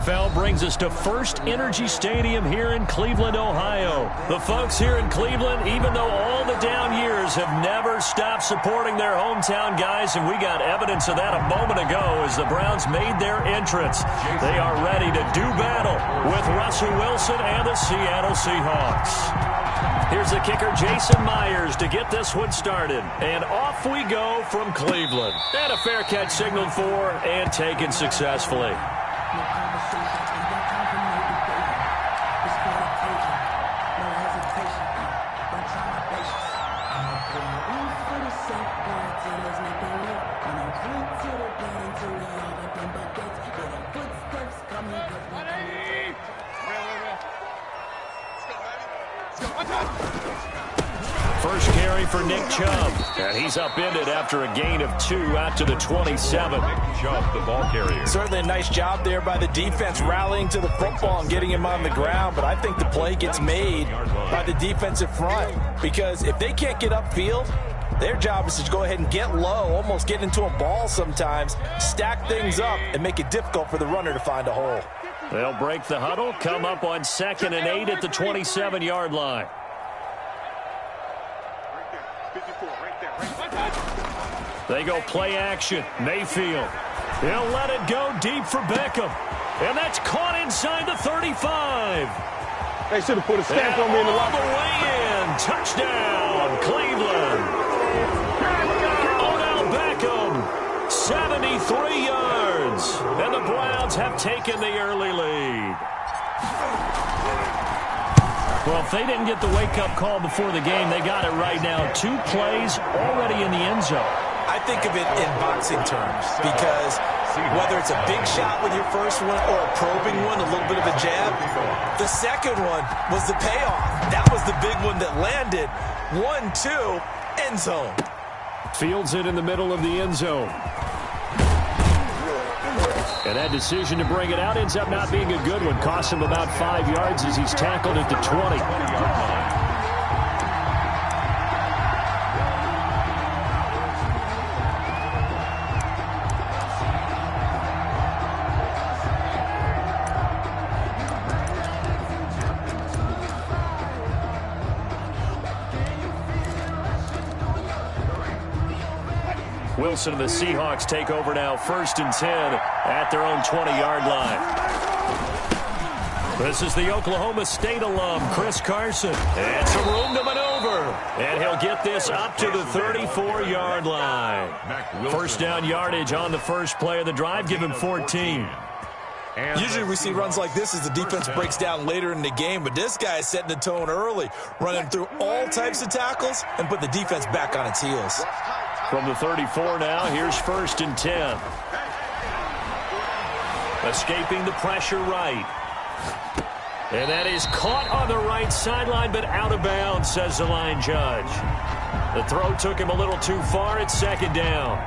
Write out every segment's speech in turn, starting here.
NFL brings us to First Energy Stadium here in Cleveland, Ohio. The folks here in Cleveland, even though all the down years, have never stopped supporting their hometown guys, and we got evidence of that a moment ago as the Browns made their entrance. They are ready to do battle with Russell Wilson and the Seattle Seahawks. Here's the kicker, Jason Myers, to get this one started. And off we go from Cleveland. And a fair catch signaled for and taken successfully. First carry for Nick Chubb, and he's upended after a gain of 2 out to the 27. Chubb, the ball carrier. Certainly a nice job there by the defense rallying to the football and getting him on the ground, but I think the play gets made by the defensive front because if they can't get upfield, their job is to go ahead and get low, almost get into a ball sometimes, stack things up, and make it difficult for the runner to find a hole. They'll break the huddle, come up on 2nd and 8 at the 27-yard line. They go play action. Mayfield. He'll let it go deep for Beckham. And that's caught inside the 35. They should have put a stamp on me in the locker. locker. All the way in. Touchdown, Cleveland. Odell Beckham, 73 yards. And the Browns have taken the early lead. Well, if they didn't get the wake-up call before the game, they got it right now. 2 plays already in the end zone. I think of it in boxing terms because whether it's a big shot with your first one or a probing one, a little bit of a jab, the second one was the payoff. That was the big one that landed. 1-2, end zone. Fields it in the middle of the end zone. And that decision to bring it out ends up not being a good one. Costs him about 5 yards as he's tackled at the 20. Wilson and the Seahawks take over now, 1st and 10 at their own 20-yard line. This is the Oklahoma State alum, Chris Carson. And some room to maneuver. And he'll get this up to the 34-yard line. First down yardage on the first play of the drive, give him 14. Usually we see runs like this as the defense breaks down later in the game, but this guy is setting the tone early, running through all types of tackles and put the defense back on its heels. From the 34 now, here's 1st and 10. Escaping the pressure right. And that is caught on the right sideline, but out of bounds, says the line judge. The throw took him a little too far. It's 2nd down.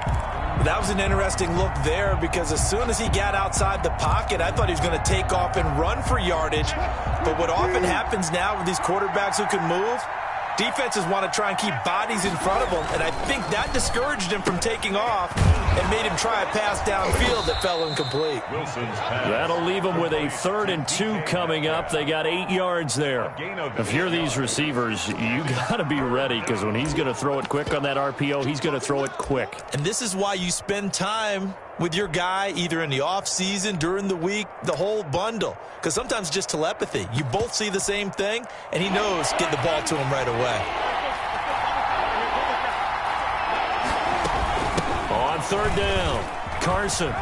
That was an interesting look there because as soon as he got outside the pocket, I thought he was going to take off and run for yardage. But what often happens now with these quarterbacks who can move, defenses want to try and keep bodies in front of them, and I think that discouraged him from taking off and made him try a pass downfield that fell incomplete. That'll leave him with a 3rd and 2 coming up. They got 8 yards there. If you're these receivers, you got to be ready because when he's going to throw it quick on that RPO, he's going to throw it quick. And this is why you spend time with your guy either in the offseason, during the week, the whole bundle. Because sometimes it's just telepathy. You both see the same thing, and he knows get the ball to him right away. On 3rd down, Carson.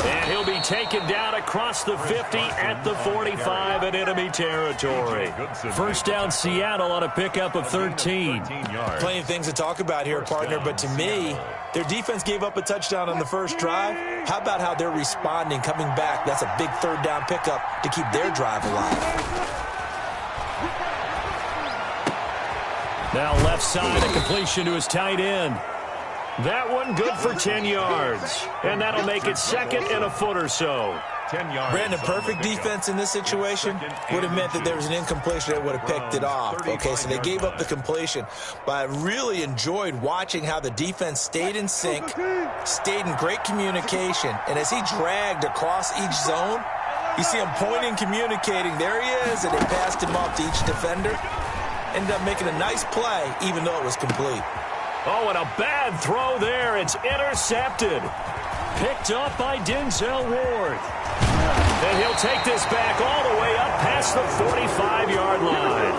And he'll be taken down across the 50 at the 45 in enemy territory. 1st down, Seattle on a pickup of 13. Plenty of things to talk about here, partner, but to me, their defense gave up a touchdown on the first drive. How about how they're responding, coming back? That's a big 3rd down pickup to keep their drive alive. Now left side, a completion to his tight end. That one good for 10 yards. And that'll make it 2nd and a foot or so. 10 yards. Brandon, perfect defense in this situation would have meant that there was an incompletion that would have picked it off. Okay, so they gave up the completion. But I really enjoyed watching how the defense stayed in sync, stayed in great communication, and as he dragged across each zone, you see him pointing, communicating. There he is, and they passed him off to each defender. Ended up making a nice play, even though it was complete. Oh, and a bad throw there. It's intercepted. Picked up by Denzel Ward. And he'll take this back all the way up past the 45-yard line.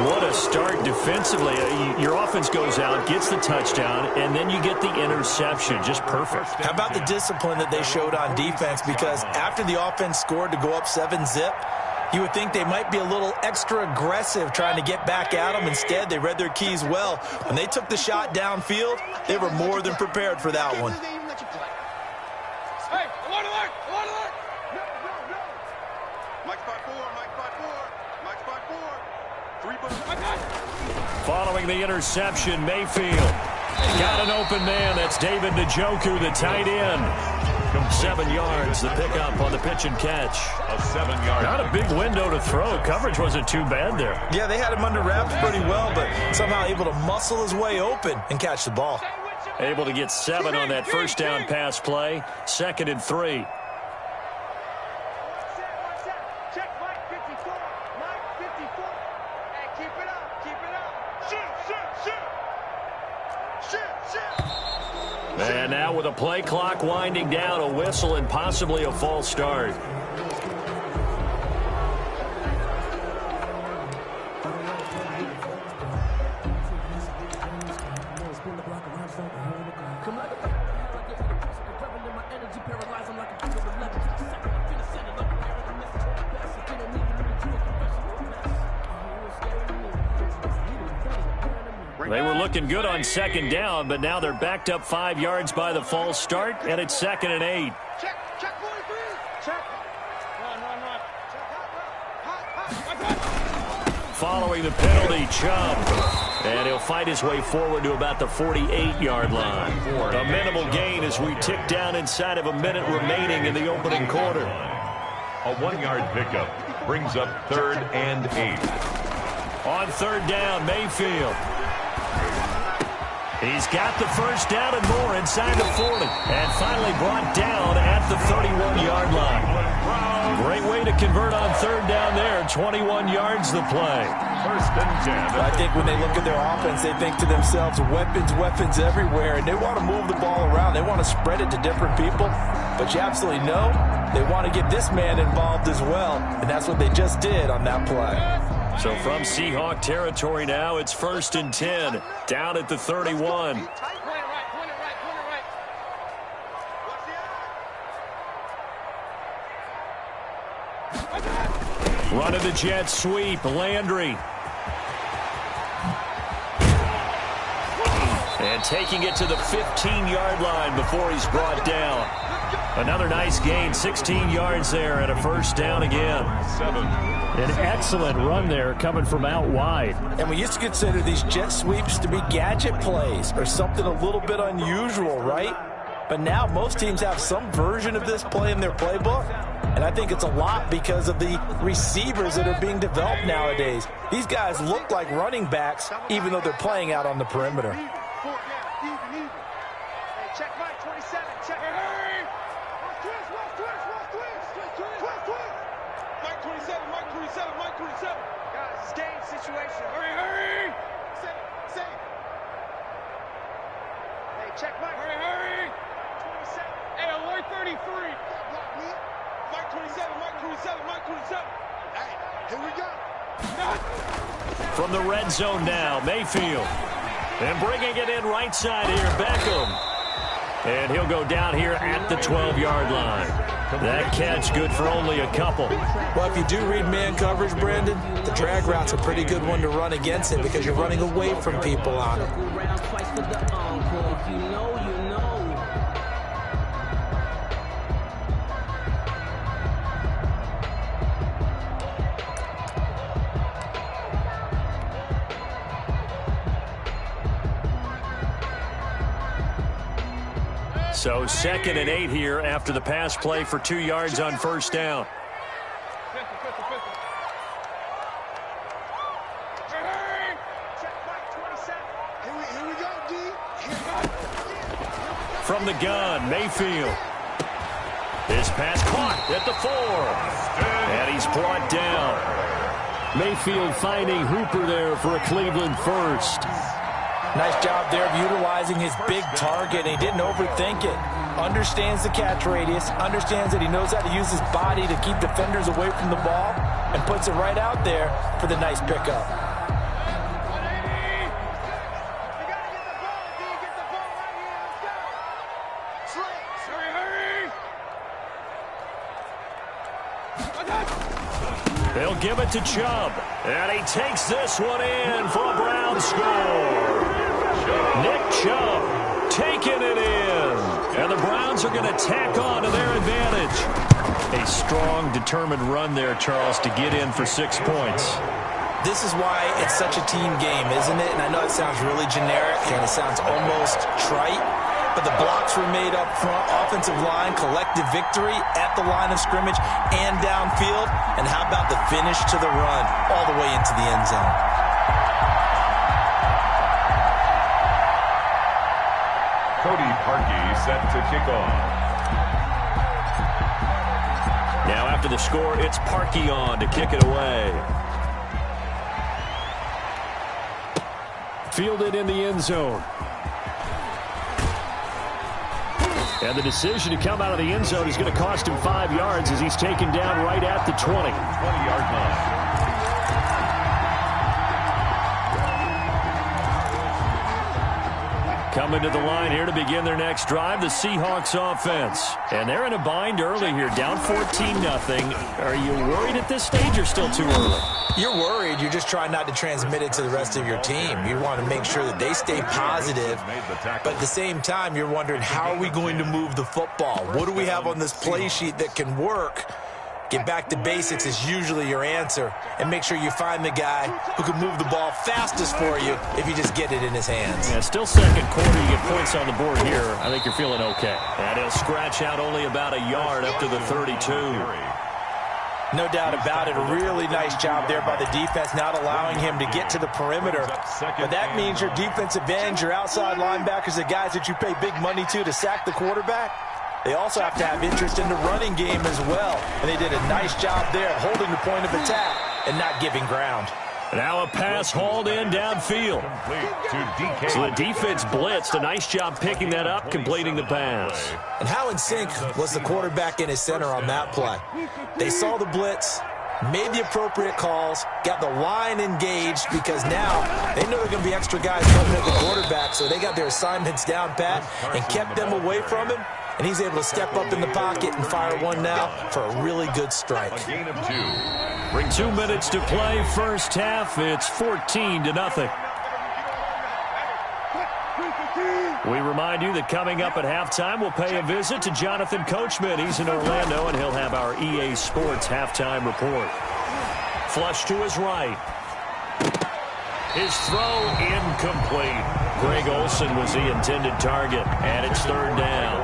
What a start defensively. Your offense goes out, gets the touchdown, and then you get the interception. Just perfect. How about the discipline that they showed on defense? Because after the offense scored to go up 7-zip, you would think they might be a little extra aggressive trying to get back at them. Instead, they read their keys well. When they took the shot downfield, they were more than prepared for that one. Hey, I want to learn. Mike 5-4, Mike 5-4, Mike 5-4. 3 bucks. Following the interception, Mayfield got an open man. That's David Njoku, the tight end. 7 yards, the pickup on the pitch and catch. A 7-yard. Not a big window to throw. Coverage wasn't too bad there. Yeah, they had him under wraps pretty well, but somehow able to muscle his way open and catch the ball. Able to get 7 on that first down pass play. 2nd and 3. Check Mike 54. Mike 54. Hey, keep it up. Shoot. And now with a play clock winding down, a whistle and possibly a false start. They were looking good on 2nd down, but now they're backed up 5 yards by the false start, and it's 2nd and 8. Check 43. Check. Run. Check. Following the penalty, Chubb. And he'll fight his way forward to about the 48-yard line. A minimal gain as we tick down inside of a minute remaining in the opening quarter. A 1-yard pickup brings up 3rd and 8. On 3rd down, Mayfield. He's got the first down and more inside the 40. And finally brought down at the 31-yard line. Great way to convert on 3rd down there. 21 yards the play. 1st and 10. I think when they look at their offense, they think to themselves, weapons everywhere, and they want to move the ball around. They want to spread it to different people. But you absolutely know they want to get this man involved as well, and that's what they just did on that play. So from Seahawk territory now, it's 1st and 10, down at the 31. Running the jet sweep, Landry. And taking it to the 15-yard line before he's brought down. Another nice gain, 16 yards there, and a first down again. 7. An excellent run there coming from out wide. And we used to consider these jet sweeps to be gadget plays or something a little bit unusual, right? But now most teams have some version of this play in their playbook. And I think it's a lot because of the receivers that are being developed nowadays. These guys look like running backs even though they're playing out on the perimeter. Even. Hey, check Mike 27. Check. Hey! Twist. Mike 27. Guys, it's game situation. Hurry! Say. Hey, check Mike. Hurry! 27. Hey, alert 33. Mike 27. Hey, here we go. From the red zone now, Mayfield. And bringing it in right side here, Beckham. And he'll go down here at the 12-yard line. That catch good for only a couple. Well, if you do read man coverage, Brandon, the drag route's a pretty good one to run against it because you're running away from people on it. So 2nd and 8 here after the pass play for 2 yards on first down. From the gun, Mayfield. His pass caught at the 4. And he's brought down. Mayfield finding Hooper there for a Cleveland first. Nice job there of utilizing his big target. He didn't overthink it. Understands the catch radius. Understands that he knows how to use his body to keep defenders away from the ball. And puts it right out there for the nice pickup. They'll give it to Chubb. And he takes this one in for a Brown score. Nick Chubb taking it in. And the Browns are going to tack on to their advantage. A strong, determined run there, Charles, to get in for 6 points. This is why it's such a team game, isn't it? And I know it sounds really generic and it sounds almost trite, but the blocks were made up front, offensive line, collective victory at the line of scrimmage and downfield. And how about the finish to the run all the way into the end zone? Cody Parkey set to kick off. Now after the score, it's Parkey on to kick it away. Fielded in the end zone. And the decision to come out of the end zone is going to cost him 5 yards as he's taken down right at the 20. 20-yard line. Coming to the line here to begin their next drive, the Seahawks offense. And they're in a bind early here, down 14-0. Are you worried at this stage or still too early? You're worried. You're just trying not to transmit it to the rest of your team. You want to make sure that they stay positive. But at the same time, you're wondering, how are we going to move the football? What do we have on this play sheet that can work? Get back to basics is usually your answer. And make sure you find the guy who can move the ball fastest for you if you just get it in his hands. Yeah, still second quarter. You get points on the board here. I think you're feeling okay. And he'll scratch out only about a yard up to the 32. No doubt about it. A really nice job there by the defense, not allowing him to get to the perimeter. But that means your defensive ends, your outside linebackers, the guys that you pay big money to sack the quarterback, they also have to have interest in the running game as well. And they did a nice job there of holding the point of attack and not giving ground. Now a pass hauled in downfield. So the defense blitzed. A nice job picking that up, completing the pass. And how in sync was the quarterback and his center on that play? They saw the blitz, made the appropriate calls, got the line engaged because now they know there are going to be extra guys coming at the quarterback, so they got their assignments down pat and kept them away from him. And he's able to step up in the pocket and fire one now for a really good strike. A gain of 2. Bring 2 minutes to play first half. It's 14-0. We remind you that coming up at halftime, we'll pay a visit to Jonathan Coachman. He's in Orlando, and he'll have our EA Sports halftime report. Flush to his right. His throw incomplete. Greg Olsen was the intended target, and it's third down.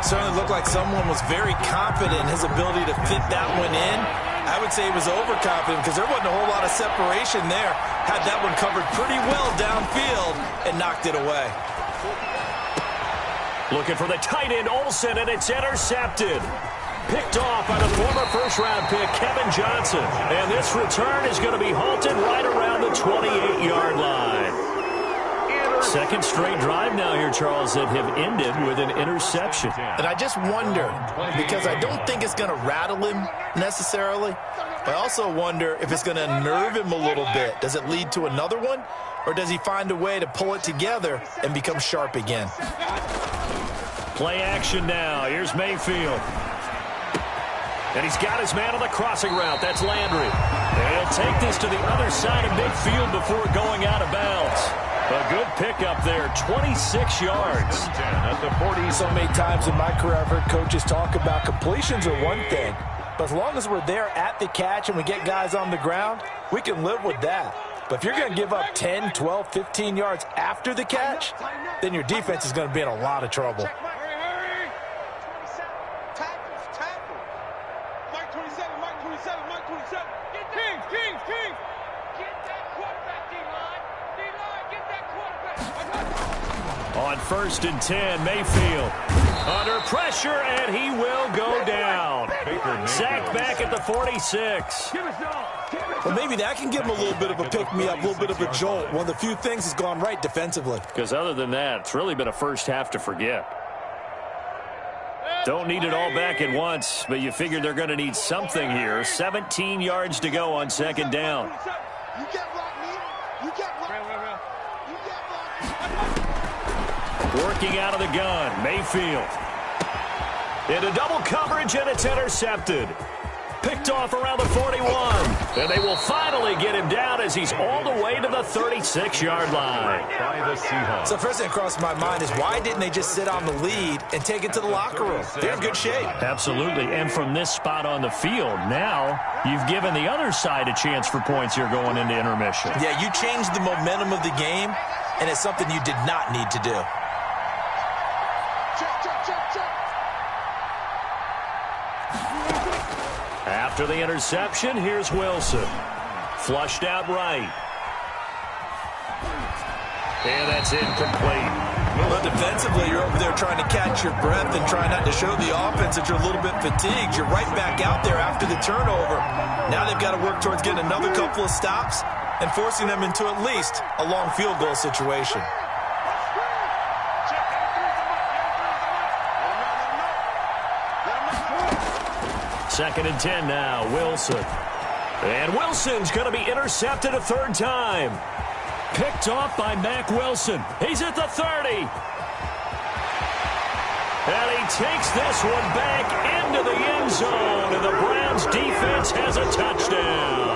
Certainly looked like someone was very confident in his ability to fit that one in. I would say he was overconfident because there wasn't a whole lot of separation there. Had that one covered pretty well downfield and knocked it away. Looking for the tight end, Olsen, and it's intercepted. Picked off by the former first-round pick, Kevin Johnson. And this return is going to be halted right around the 28-yard line. Second straight drive now here, Charles, that have ended with an interception. And I just wonder, because I don't think it's going to rattle him necessarily, but I also wonder if it's going to unnerve him a little bit. Does it lead to another one, or does he find a way to pull it together and become sharp again? Play action now. Here's Mayfield. And he's got his man on the crossing route. That's Landry. And he'll take this to the other side of midfield before going out of bounds. A good pickup there, 26 yards. At the 40. So many times in my career, I've heard coaches talk about completions are one thing, but as long as we're there at the catch and we get guys on the ground, we can live with that. But if you're going to give up 10, 12, 15 yards after the catch, then your defense is going to be in a lot of trouble. 27, Mike 27. Kings. Get that quarterback, D-line. D-line, get that quarterback. On 1st and 10, Mayfield under pressure, and he will go down. Sacked back at the 46. Well, maybe that can give him a little bit of a pick-me-up, a little bit of a jolt. One of the few things has gone right defensively. Because other than that, it's really been a first half to forget. Don't need it all back at once, but you figure they're going to need something here. 17 yards to go on 2nd down. You get blocked, me. You get blocked. You get blocked. Working out of the gun, Mayfield. Into double coverage, and it's intercepted. Picked off around the 41. And they will finally get him down as he's all the way to the 36-yard line. By the Seahawks. So first thing that crossed my mind is why didn't they just sit on the lead and take it to the locker room? They're in good shape. Absolutely. And from this spot on the field, now you've given the other side a chance for points here going into intermission. Yeah, you changed the momentum of the game, and it's something you did not need to do. After the interception, here's Wilson. Flushed out right. And that's incomplete. Well, defensively, you're over there trying to catch your breath and trying not to show the offense that you're a little bit fatigued. You're right back out there after the turnover. Now they've got to work towards getting another couple of stops and forcing them into at least a long field goal situation. Second and 10 now, Wilson. And Wilson's going to be intercepted a 3rd time. Picked off by Mack Wilson. He's at the 30. And he takes this one back into the end zone. And the Browns defense has a touchdown.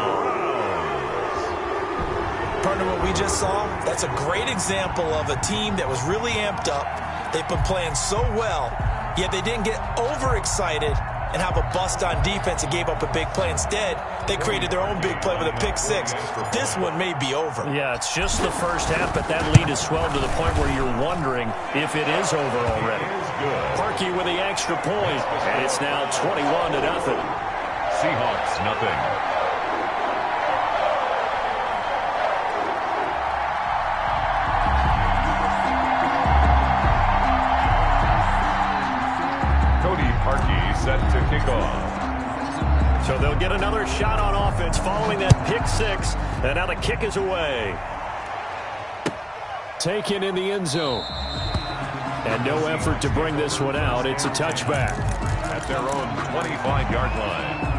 Partner, what we just saw, that's a great example of a team that was really amped up. They've been playing so well, yet they didn't get overexcited and have a bust on defense and gave up a big play. Instead, they created their own big play with a pick 6. This one may be over. Yeah, it's just the first half, but that lead has swelled to the point where you're wondering if it is over already. Parkey with the extra point, and it's now 21-0. Seahawks, nothing. Set to kick off. So they'll get another shot on offense following that pick 6, and now the kick is away. Taken in the end zone. And no effort to bring this one out. It's a touchback. At their own 25-yard line.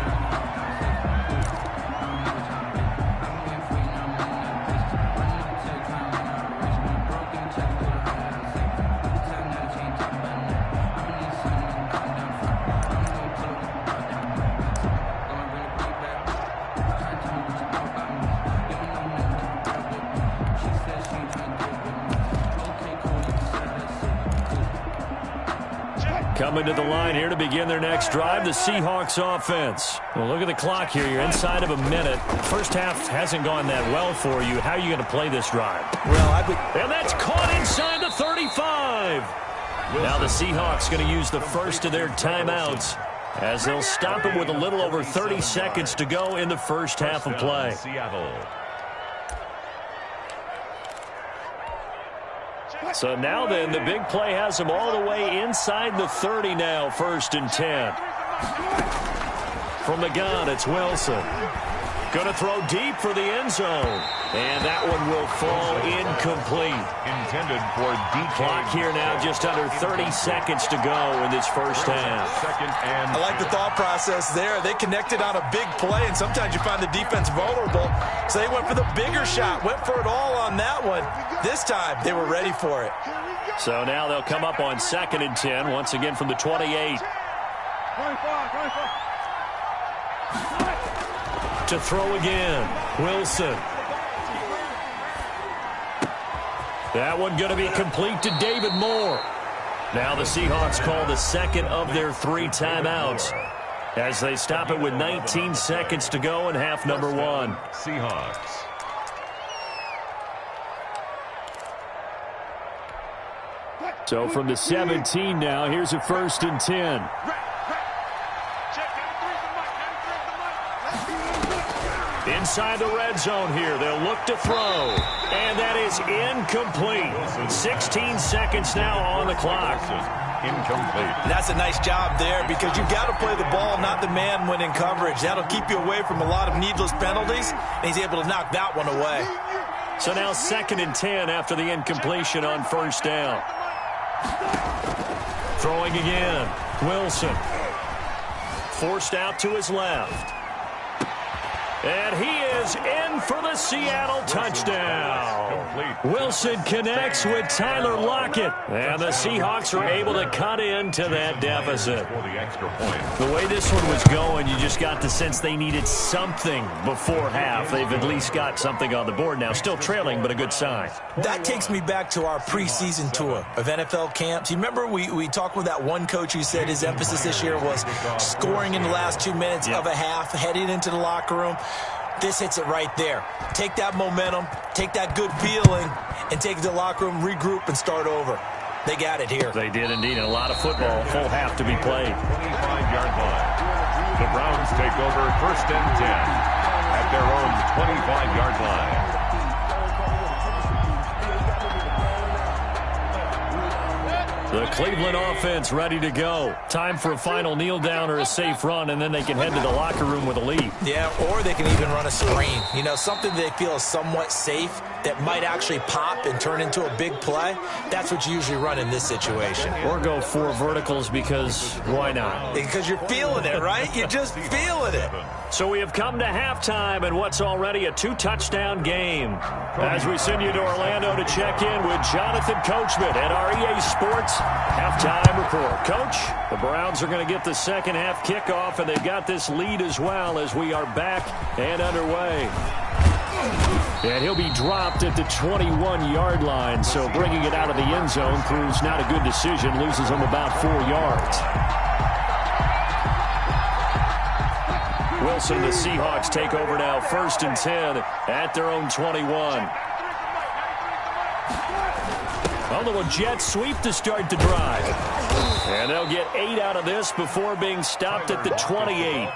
Coming to the line here to begin their next drive, the Seahawks offense. Well, look at the clock here. You're inside of a minute. First half hasn't gone that well for you. How are you going to play this drive? And that's caught inside the 35. Now the Seahawks going to use the first of their timeouts as they'll stop it with a little over 30 seconds to go in the first half of play. Seattle. So now then, the big play has them all the way inside the 30 now, 1st and 10. From the gun, it's Wilson. Going to throw deep for the end zone. And that one will fall incomplete. Intended for DK. Clock here now, just under 30 seconds to go in this first half. I like the thought process there. They connected on a big play, and sometimes you find the defense vulnerable. So they went for the bigger shot, went for it all on that one. This time, they were ready for it. So now they'll come up on 2nd and 10, once again from the 28. 25. To throw again, Wilson. That one going to be complete to David Moore. Now the Seahawks call the second of their 3 timeouts as they stop it with 19 seconds to go in half number 1. Seahawks. So from the 17 now, here's a 1st and 10. Inside the red zone here, they'll look to throw. And that is incomplete. 16 seconds now on the clock. Incomplete. That's a nice job there because you've got to play the ball, not the man when in coverage. That'll keep you away from a lot of needless penalties, and he's able to knock that one away. So now 2nd and 10 after the incompletion on first down. Throwing again. Wilson. Forced out to his left. And he is in for the Seattle touchdown. Wilson connects with Tyler Lockett. And the Seahawks are able to cut into that deficit. The way this one was going, you just got the sense they needed something before half. They've at least got something on the board now. Still trailing, but a good sign. That takes me back to our preseason tour of NFL camps. You remember we talked with that one coach who said his emphasis this year was scoring in the last 2 minutes of a half, heading into the locker room. This hits it right there. Take that momentum, take that good feeling, and take it to the locker room, regroup, and start over. They got it here. They did indeed. A lot of football, full half to be played. 25-yard line. The Browns take over 1st and 10 at their own 25-yard line. The Cleveland offense ready to go. Time for a final kneel down or a safe run, and then they can head to the locker room with a lead. Yeah, or they can even run a screen. You know, something they feel is somewhat safe that might actually pop and turn into a big play. That's what you usually run in this situation. Or go 4 verticals because why not? Because you're feeling it, right? You're just feeling it. So we have come to halftime in what's already a 2-touchdown game. As we send you to Orlando to check in with Jonathan Coachman at our EA Sports halftime report. Coach, the Browns are going to get the second half kickoff, and they've got this lead as well as we are back and underway. And he'll be dropped at the 21-yard line, so bringing it out of the end zone proves not a good decision, loses him about 4 yards. Wilson, the Seahawks take over now, 1st and 10 at their own 21. A little jet sweep to start the drive. And they'll get 8 out of this before being stopped at the 28.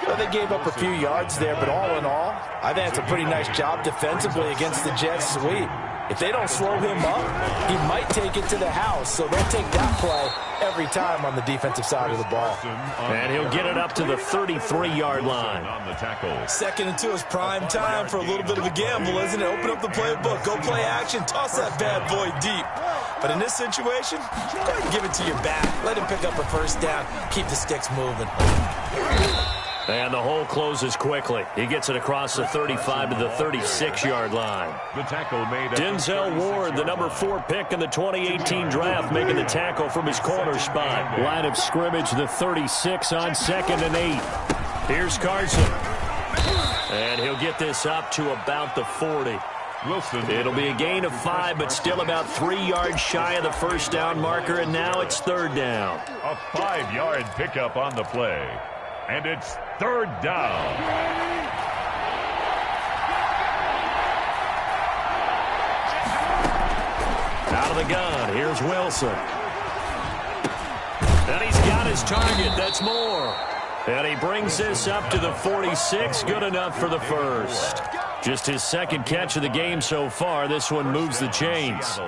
Well, they gave up a few yards there, but all in all, I think it's a pretty nice job defensively against the jet sweep. If they don't slow him up, he might take it to the house, so they'll take that play every time on the defensive side of the ball. And he'll get it up to the 33-yard line. 2nd and 2 is prime time for a little bit of a gamble, isn't it? Open up the playbook, go play action, toss that bad boy deep. But in this situation, go ahead and give it to your back. Let him pick up a first down, keep the sticks moving. And the hole closes quickly. He gets it across the 35 to the 36-yard line. The tackle made. Denzel Ward, the number 4 pick in the 2018 draft, making the tackle from his corner spot. Line of scrimmage, the 36 on 2nd and 8. Here's Carson. And he'll get this up to about the 40. Wilson. It'll be a gain of 5, but still about 3 yards shy of the first down marker, and now it's 3rd down. A 5-yard pickup on the play. And it's 3rd down. Out of the gun, here's Wilson. And he's got his target, that's more. And he brings this up to the 46, good enough for the first. Just his 2nd catch of the game so far. This one moves the chains.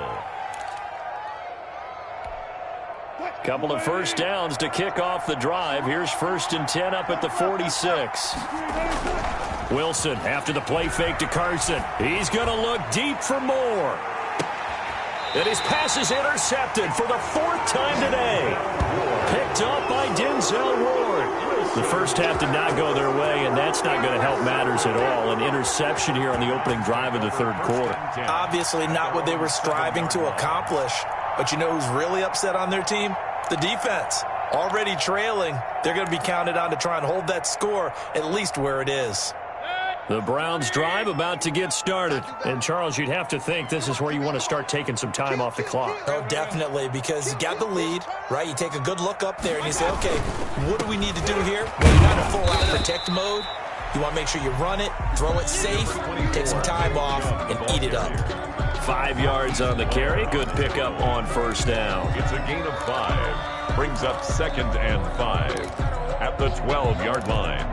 Couple of first downs to kick off the drive. Here's 1st and 10 up at the 46. Wilson after the play fake to Carson. He's going to look deep for more. And his pass is intercepted for the 4th time today. Picked up by Denzel Ward. The first half did not go their way, and that's not going to help matters at all. An interception here on the opening drive of the 3rd quarter. Obviously not what they were striving to accomplish. But you know who's really upset on their team? The defense. Already trailing. They're going to be counted on to try and hold that score at least where it is. The Browns drive about to get started. And, Charles, you'd have to think this is where you want to start taking some time off the clock. Oh, definitely, because you got the lead, right? You take a good look up there and you say, okay, what do we need to do here? Well, you're not in full-out protect mode. You want to make sure you run it, throw it safe, take some time off, and eat it up. 5 yards on the carry. Good pickup on first down. It's a gain of 5. Brings up 2nd and 5 at the 12-yard line.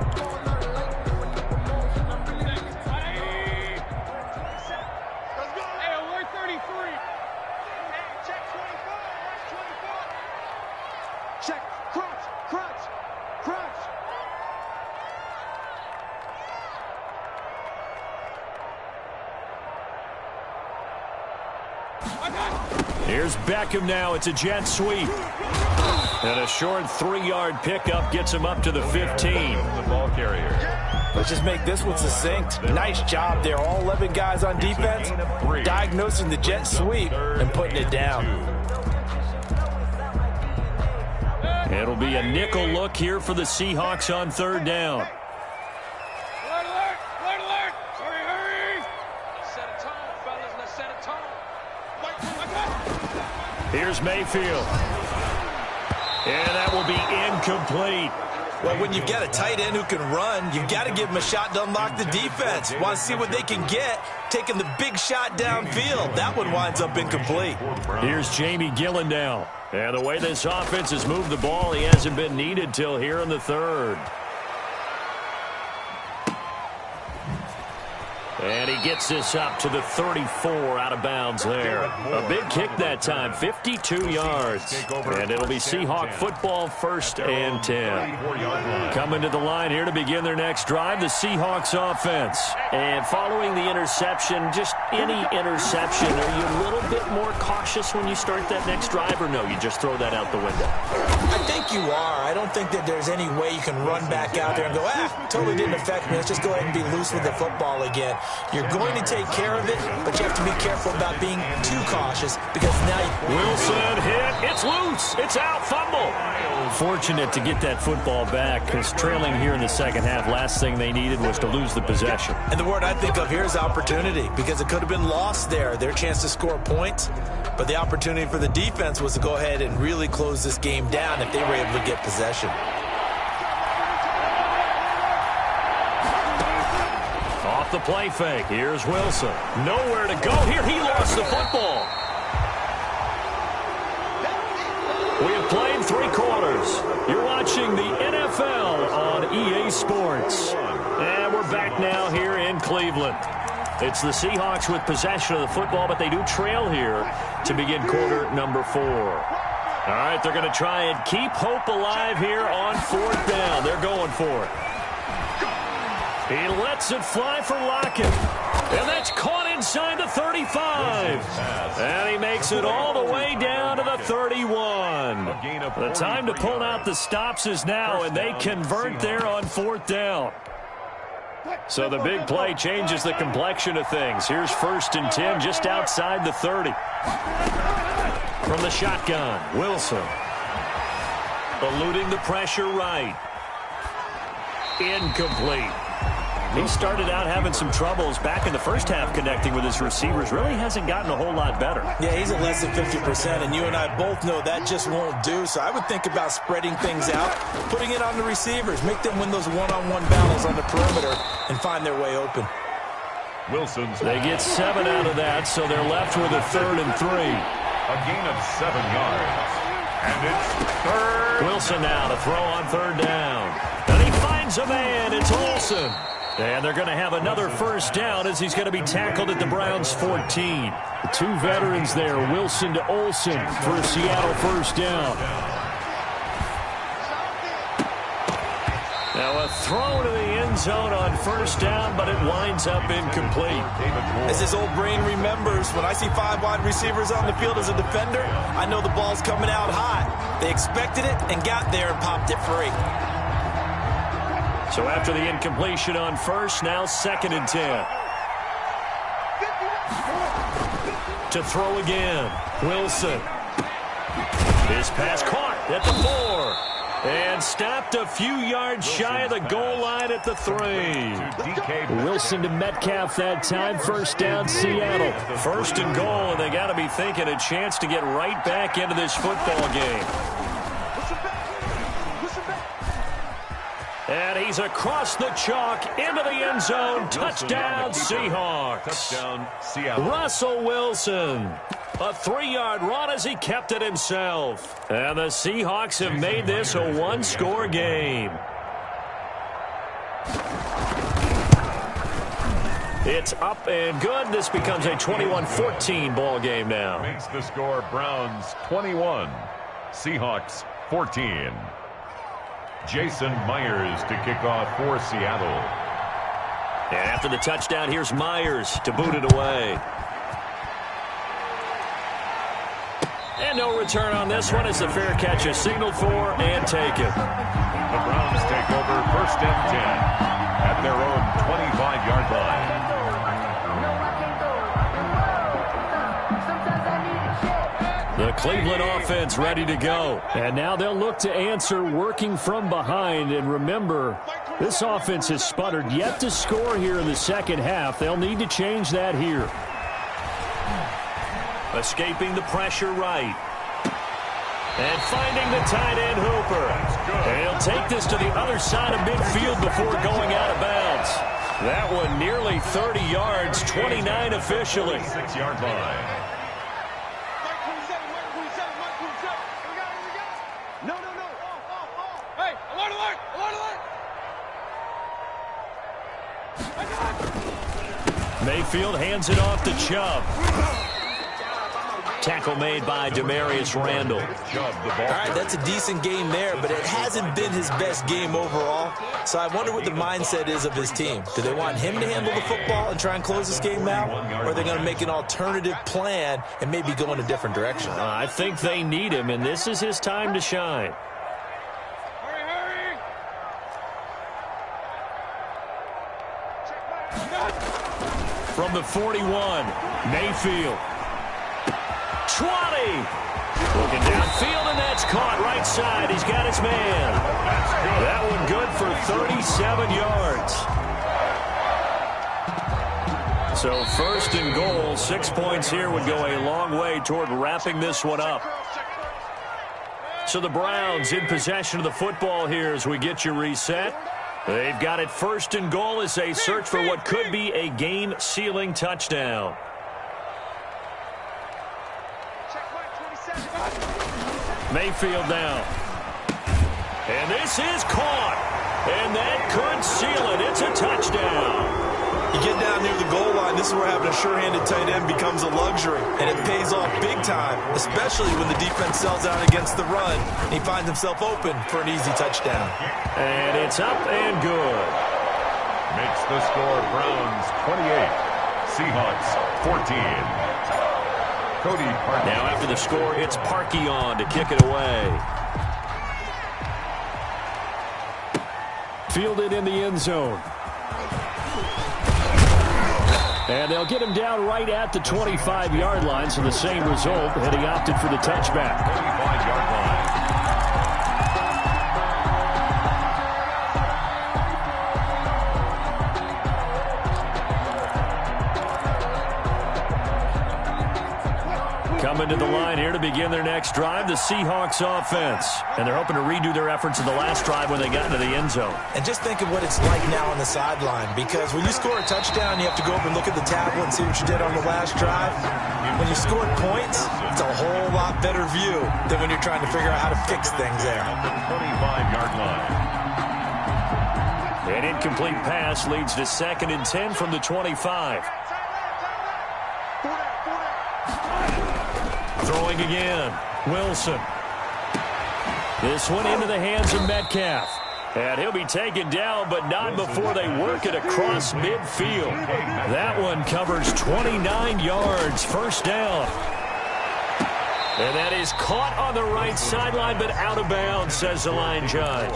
Here's Beckham now. It's a jet sweep. And a short 3-yard pickup gets him up to the 15. The ball carrier. Let's just make this one succinct. Nice job there. All 11 guys on defense diagnosing the jet sweep and putting it down. It'll be a nickel look here for the Seahawks on 3rd down. Alert, alert, alert, alert. Hurry, hurry. Let's set a tone, fellas. Let's set a tone. Here's Mayfield. And that will be incomplete. Well, when you've got a tight end who can run, you've got to give him a shot to unlock the defense. Want to see what they can get, taking the big shot downfield. That one winds up incomplete. Here's Jamie Gillen now. And the way this offense has moved the ball, he hasn't been needed till here in the 3rd. And he gets this up to the 34 out of bounds there. A big kick that time, 52 yards. And it'll be Seahawk football, 1st and 10. Coming to the line here to begin their next drive, the Seahawks offense. And following the interception, just any interception, are you a little bit more cautious when you start that next drive, or no, you just throw that out the window? I think you are. I don't think that there's any way you can run back out there and go, totally didn't affect me. Let's just go ahead and be loose with the football again. You're going to take care of it, but you have to be careful about being too cautious because now Wilson hit. It's loose. It's out. Fumble. Fortunate to get that football back because trailing here in the 2nd half, last thing they needed was to lose the possession. And the word I think of here is opportunity because it could have been lost there, their chance to score points. But the opportunity for the defense was to go ahead and really close this game down if they were able to get possession. Off the play fake. Here's Wilson. Nowhere to go here. He lost the football. We have played 3 quarters. You're watching the NFL on EA Sports. And we're back now here in Cleveland. It's the Seahawks with possession of the football, but they do trail here to begin quarter number 4. All right, they're going to try and keep hope alive here on 4th down. They're going for it. He lets it fly for Lockett. And that's caught inside the 35. And he makes it all the way down to the 31. The time to pull out the stops is now, and they convert there on 4th down. So the big play changes the complexion of things. Here's 1st and 10 just outside the 30. From the shotgun, Wilson. Eluding the pressure right. Incomplete. He started out having some troubles back in the 1st half connecting with his receivers. Really hasn't gotten a whole lot better. Yeah, he's at less than 50%, and you and I both know that just won't do. So I would think about spreading things out, putting it on the receivers, make them win those one-on-one battles on the perimeter, and find their way open. They get 7 out of that, so they're left with a 3rd and 3. A gain of 7 yards. And it's 3rd. Wilson now to throw on 3rd down. And he finds a man. It's Olsen. And they're going to have another 1st down as he's going to be tackled at the Browns' 14. The 2 veterans there, Wilson to Olsen for a Seattle 1st down. Now a throw to the end zone on 1st down, but it winds up incomplete. As his old brain remembers, when I see 5 wide receivers on the field as a defender, I know the ball's coming out hot. They expected it and got there and popped it free. So after the incompletion on 1st, now 2nd and 10. To throw again, Wilson. His pass caught at the 4. And stopped a few yards shy of the goal line at the 3. Wilson to Metcalf that time. 1st down, Seattle. 1st and goal, and they got to be thinking a chance to get right back into this football game. And he's across the chalk into the end zone. Touchdown, Seahawks. Touchdown, Seattle. Russell Wilson. A 3-yard run as he kept it himself. And the Seahawks have made this a 1-score game. It's up and good. This becomes a 21-14 ball game now. Makes the score Browns 21, Seahawks 14. Jason Myers to kick off for Seattle. And after the touchdown, here's Myers to boot it away. And no return on this one as the fair catch is signaled for and taken. The Browns take over 1st and 10 at their own 25-yard line. The Cleveland offense ready to go. And now they'll look to answer working from behind. And remember, this offense has sputtered yet to score here in the second half. They'll need to change that here. Escaping the pressure right. And finding the tight end Hooper. And he'll take this to the other side of midfield before going out of bounds. That one nearly 30 yards, 29 officially. 6-yard line. Mayfield hands it off to Chubb. Tackle made by Demarius Randall. All right, that's a decent game there, but it hasn't been his best game overall. So I wonder what the mindset is of his team. Do they want him to handle the football and try and close this game out? Or are they going to make an alternative plan and maybe go in a different direction? I think they need him, and this is his time to shine. From the 41, Mayfield. 20. Looking downfield, and that's caught right side. He's got his man. That one good for 37 yards. So 1st and goal, 6 points here would go a long way toward wrapping this one up. So the Browns in possession of the football here as we get you reset. They've got it 1st and goal as they search for what could be a game-sealing touchdown. Mayfield now. And this is caught. And that could seal it. It's a touchdown. You get down near the goal line, this is where having a sure-handed tight end becomes a luxury. And it pays off big time, especially when the defense sells out against the run. And he finds himself open for an easy touchdown. And it's up and good. Makes the score Browns 28, Seahawks 14. Cody Parkey. Now after the score, it's Parkey on to kick it away. Fielded in the end zone. And they'll get him down right at the 25-yard line, so the same result, and he opted for the touchback. 25-yard line. Coming to the line here to begin their next drive, the Seahawks offense. And they're hoping to redo their efforts in the last drive when they got into the end zone. And just think of what it's like now on the sideline, because when you score a touchdown, you have to go up and look at the tablet and see what you did on the last drive. When you scored points, it's a whole lot better view than when you're trying to figure out how to fix things there. The 25-yard line. An incomplete pass leads to 2nd and 10 from the 25. Throwing again, Wilson. This one into the hands of Metcalf. And he'll be taken down, but not before they work it across midfield. That one covers 29 yards, 1st down. And that is caught on the right sideline, but out of bounds, says the line judge.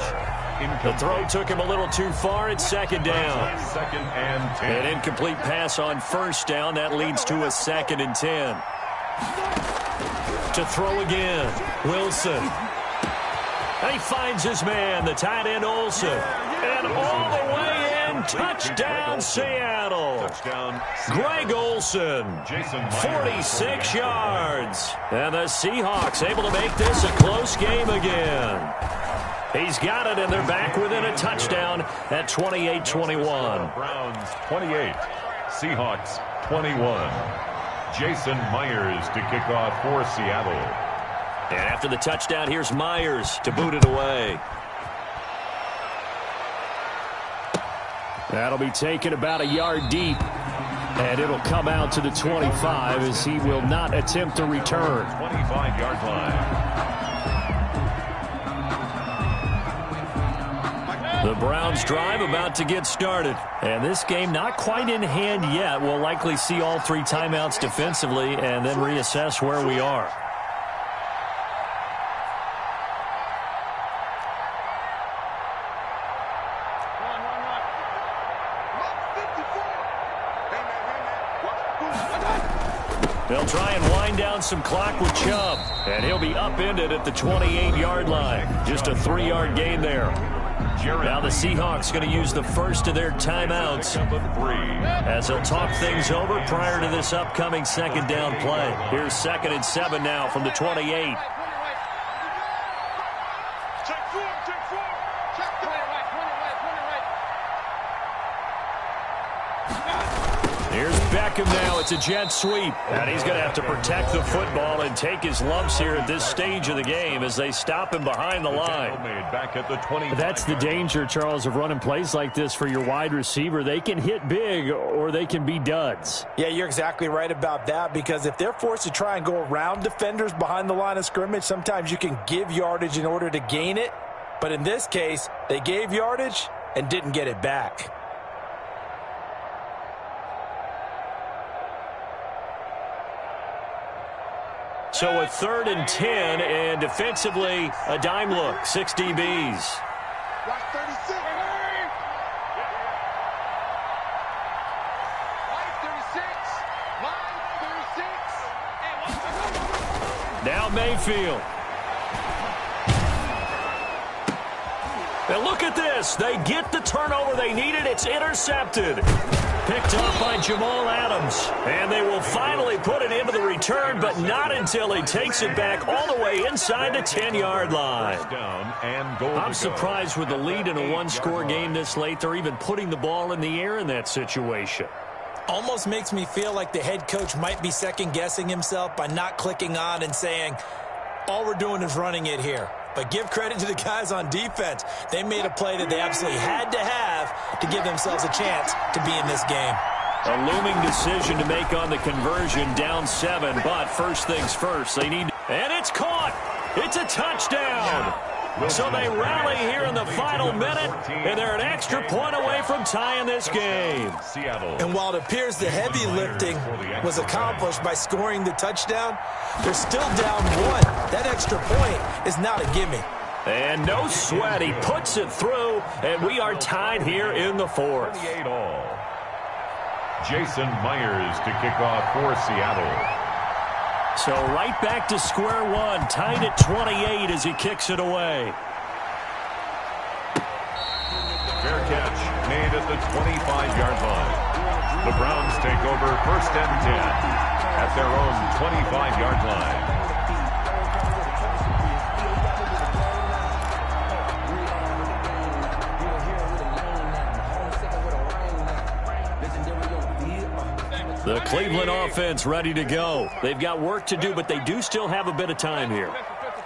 The throw took him a little too far. It's 2nd down. 2nd and 10. An incomplete pass on 1st down. That leads to a 2nd and 10. To throw again, Wilson. And he finds his man, the tight end Olsen. And all the way in, touchdown Seattle. Touchdown. Greg Olsen, 46 yards. And the Seahawks able to make this a close game again. He's got it, and they're back within a touchdown at 28-21. Browns 28, Seahawks 21. Jason Myers to kick off for Seattle. And after the touchdown, here's Myers to boot it away. That'll be taken about a yard deep. And it'll come out to the 25 as he will not attempt to return. 25-yard line. The Browns drive about to get started. And this game not quite in hand yet. We'll likely see all 3 timeouts defensively and then reassess where we are. They'll try and wind down some clock with Chubb, and he'll be upended at the 28-yard line. Just a 3-yard gain there. Now the Seahawks going to use the first of their timeouts as they'll talk things over prior to this upcoming second down play. Here's 2nd and 7 now from the 28. Here's Beckham now. It's a jet sweep. And he's going to have to protect the football and take his lumps here at this stage of the game as they stop him behind the line. That's the danger, Charles, of running plays like this for your wide receiver. They can hit big or they can be duds. Yeah, you're exactly right about that, because if they're forced to try and go around defenders behind the line of scrimmage, sometimes you can give yardage in order to gain it. But in this case, they gave yardage and didn't get it back. So a 3rd and 10, and defensively, a dime look, 6 DBs. Right 36. Now Mayfield. And look at this. They get the turnover they needed. It's intercepted. Picked up by Jamal Adams. And they will finally put it into the return, but not until he takes it back all the way inside the 10-yard line. I'm surprised with the lead in a one-score game this late, they're even putting the ball in the air in that situation. Almost makes me feel like the head coach might be second-guessing himself by not clicking on and saying, all we're doing is running it here. But give credit to the guys on defense. They made a play that they absolutely had to have to give themselves a chance to be in this game. A looming decision to make on the conversion, down 7. But first things first, they need... And it's caught! It's a touchdown! So they rally here in the final minute, and they're an extra point away from tying this game. And while it appears the heavy lifting was accomplished by scoring the touchdown, they're still down 1. That extra point is not a gimme. And no sweat. He puts it through, and we are tied here in the 4th. Jason Myers to kick off for Seattle. So right back to square one, tied at 28 as he kicks it away. Fair catch made at the 25-yard line. The Browns take over 1st and 10 at their own 25-yard line. The Cleveland offense ready to go. They've got work to do, but they do still have a bit of time here.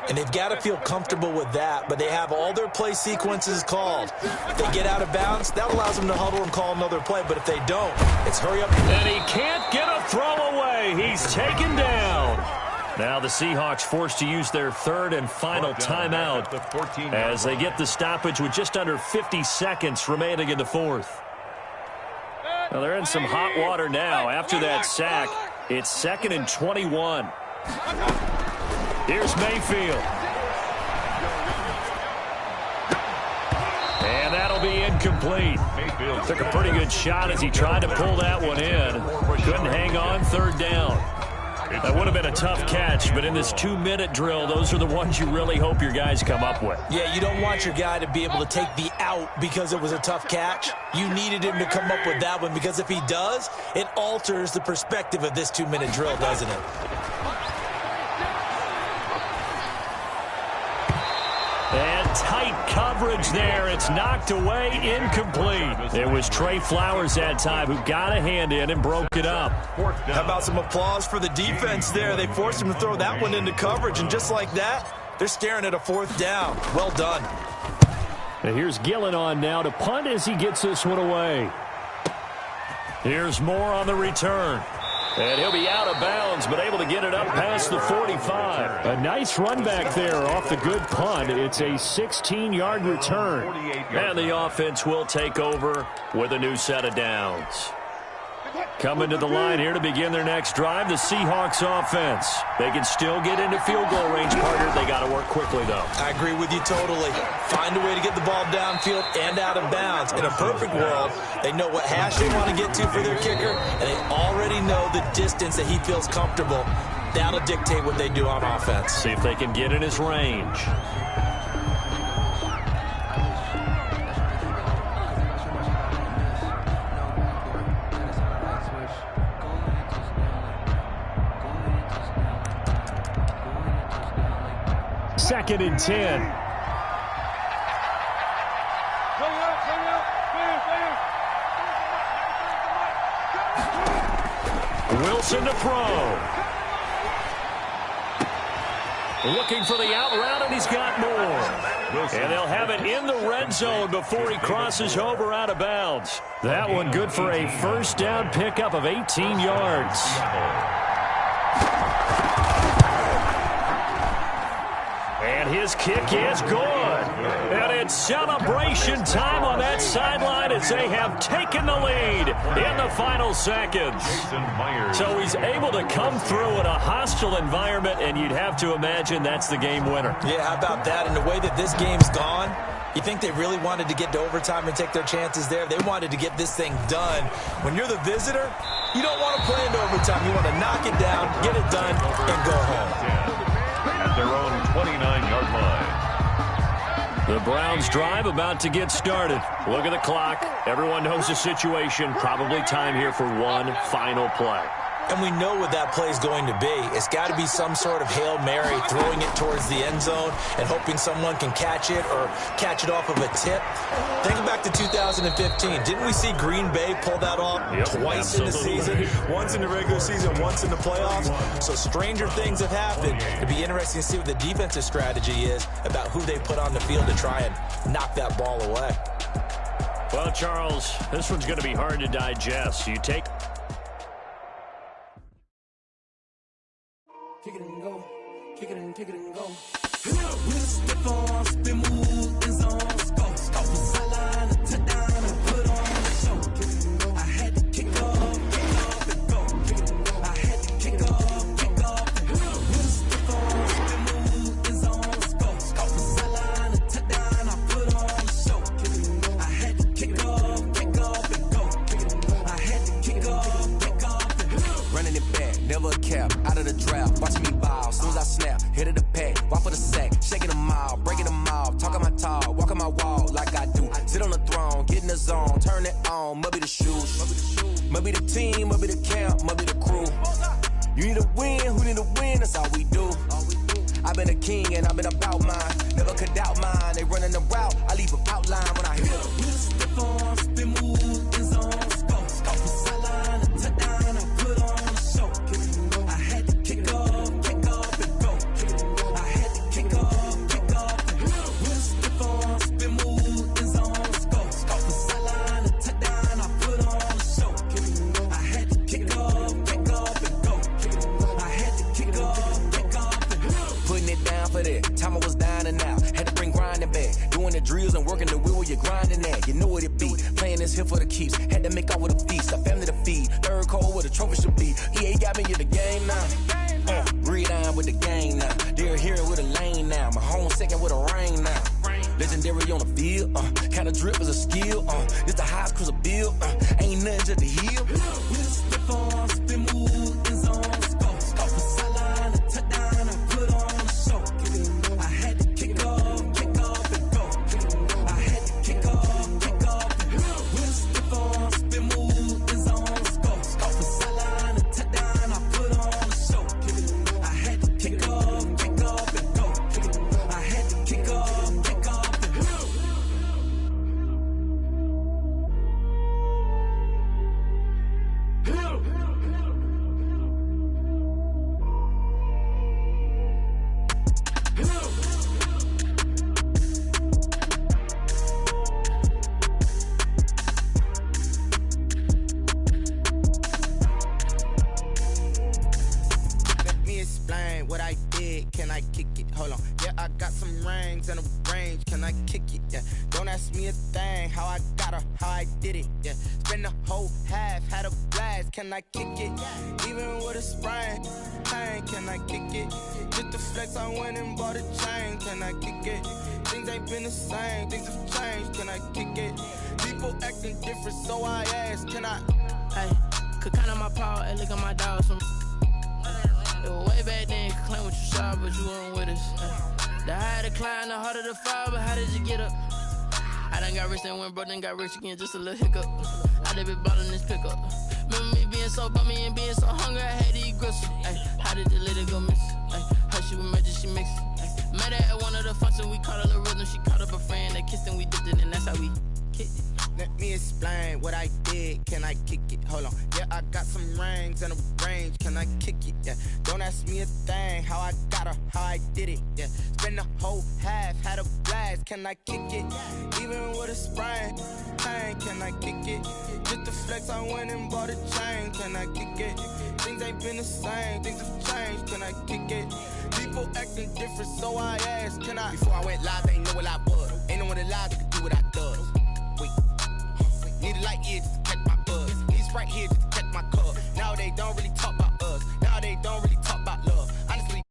And they've got to feel comfortable with that, but they have all their play sequences called. If they get out of bounds, that allows them to huddle and call another play, but if they don't, it's hurry up. And he can't get a throw away. He's taken down. Now the Seahawks forced to use their 3rd and final timeout as they get the stoppage with just under 50 seconds remaining in the 4th. Well, they're in some hot water now. After that sack, it's 2nd and 21. Here's Mayfield. And that'll be incomplete. Mayfield took a pretty good shot as he tried to pull that one in. Couldn't hang on, 3rd down. That would have been a tough catch, but in this 2-minute drill, those are the ones you really hope your guys come up with. Yeah, you don't want your guy to be able to take the out because it was a tough catch. You needed him to come up with that one, because if he does, it alters the perspective of this 2-minute drill, doesn't it? And tight coverage there. It's knocked away, incomplete. It was Trey Flowers that time who got a hand in and broke it up. How about some applause for the defense there? They forced him to throw that one into coverage, and just like that, they're staring at a 4th down. Well done. And here's Gillen on now to punt as he gets this one away. Here's Moore on the return. And he'll be out of bounds, but able to get it up past the 45. A nice run back there off the good punt. It's a 16-yard return. And the offense will take over with a new set of downs. Coming to the line here to begin their next drive, the Seahawks offense. They can still get into field goal range, partner. They got to work quickly, though. I agree with you totally. Find a way to get the ball downfield and out of bounds. In a perfect world, they know what hash they want to get to for their kicker, and they already know the distance that he feels comfortable. That'll dictate what they do on offense. See if they can get in his range. Second and 10. Wilson to throw. Looking for the out route, and he's got more. And they'll have it in the red zone before he crosses over out of bounds. That one good for a first down pickup of 18 yards. And his kick is good. And it's celebration time on that sideline as they have taken the lead in the final seconds. So he's able to come through in a hostile environment, and you'd have to imagine that's the game winner. Yeah, how about that? And the way that this game's gone, you think they really wanted to get to overtime and take their chances there? They wanted to get this thing done. When you're the visitor, you don't want to play into overtime. You want to knock it down, get it done, and go home. At their own 29-yard line. The Browns drive about to get started. Look at the clock. Everyone knows the situation. Probably time here for one final play. And we know what that play is going to be. It's got to be some sort of Hail Mary, throwing it towards the end zone and hoping someone can catch it or catch it off of a tip. Think back to 2015. Didn't we see Green Bay pull that off twice in the season? Once in the regular season, once in the playoffs. So stranger things have happened. It'd be interesting to see what the defensive strategy is about who they put on the field to try and knock that ball away. Well, Charles, this one's going to be hard to digest. You take... Kick it and go. Kick it and go. With a stiff arm, spin move, in zone, go. Off the sideline, a touchdown, and put on the show. Kick it and go. I had to kick off and go. Kick it and go. I had to kick off and go. With a stiff arm, spin move, in zone, go. Off the sideline, a touchdown, I put on the show. Kick it and go. I had to kick off and go. Kick it and go. I had to kick off and go. Running it back, never a cap, out of the draft. Watch me ball, soon as I snap, hit of the pack, walk for the sack, shaking them all, breaking them all, talking my talk, walking my wall like I do. Sit on the throne, get in the zone, turn it on, maybe the shoes, maybe the team, maybe the camp, maybe the crew. You need a win, who need a win, that's all we do. I've been a king and I've been about mine, never could doubt mine. They running the route, I leave them outline when I hit them. With a stiff arm, spin move, in zone, go. Off the sideline, a touchdown, I put on the show. I had to kick off and go. I had to kick off and go. With a stiff arm, spin move, in zone, go. Off the sideline, a touchdown, I put on the show. I had to kick off and go. I had to kick off and go. Putting it down for that. Time I was down and out. Had to bring grinding back. Doing the drills and working the wheel where you're grinding at. You know what it be. Playing this here for the keeps. Had to make out with a feast. A family to feed. Third cold where the trophy should be. EA got me in the game now. Breathe on with the game now. They're here with a lane now. My home second with a rain now. Legendary on the field. Kind of drip is a skill. This the highest cruiser bill. Ain't nothing just to heal. With a stiff arm, spin move, in zone, go. Off the sideline, a touchdown, I put on the show. I had to kick off and go. I had to kick off and go. With a stiff arm, spin move, in zone, go. Off the sideline, a touchdown, I put on the show. I had to kick off and go. I had to kick off and go. Let me explain what I did. Can I kick it? Hold on. Yeah, I got some rings and a range. Can I kick it? Yeah. Don't ask me a thing. thing, how I got her, how I did it, yeah. Spend the whole half, had a blast, can I kick it? Even with a sprain, pain, can I kick it? Just to flex, I went and bought a chain, can I kick it? Things ain't been the same, things have changed, can I kick it? People acting different, so I asked, can I? Hey, could count on my power, hey, look at my dog, some it was way back then, could claim what you saw, but you weren't with us. The higher the climb, the harder the fall, but how did you get up? I done got rich and went broke, then got rich again, just a little hiccup. I done been ballin' this pickup. Remember me being so bummy and being so hungry, I had to eat gristle. Ay, how did the lady go miss? Ay, how she was magic, she mixed. Met her at one of the functions, we caught a little rhythm, she caught up a friend, they kissed and we dipped it, and that's how we kicked it. Let me explain what I did, can I kick it? Hold on, yeah, I got some rings and a range, can I kick it? Yeah, don't ask me a thing, how I got her, how I did it? Yeah, spend the whole half, had a blast, can I kick it? Even with a sprain, pain, can I kick it? Just to flex, I went and bought a chain, can I kick it? Things ain't been the same, things have changed, can I kick it? People acting different, so I asked, can I? Before I went live, they ain't know what I was. Ain't no one alive that could do what I does. Wait. Need a light here just to catch my buzz. Need Sprite here just to catch my cup. Now they don't really talk about us. Now they don't really talk about love. Honestly.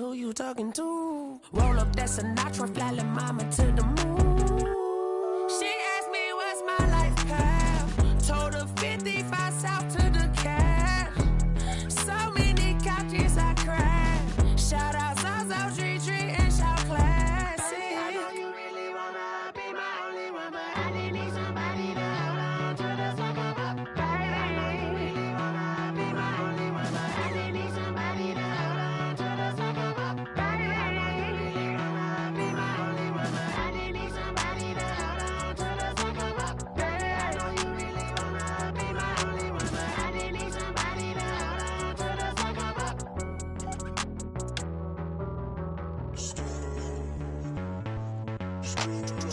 who you talking to? Roll up that Sinatra, fly la mama to the moon. She asked me what's my life path. Told her 55 south to the cab. So many couches I cried. Shout out Zazo, Tree and shout classic. I know you really wanna be my only one, but I didn't need somebody to hold on to the sucker up. I know you really wanna be my only one, but I didn't need somebody to hold on to the sucker up. I know you really wanna be my only one, but I didn't need somebody to hold on to the sucker up. I know you really wanna be my only one, but I didn't need somebody to hold on to the sucker up. Street.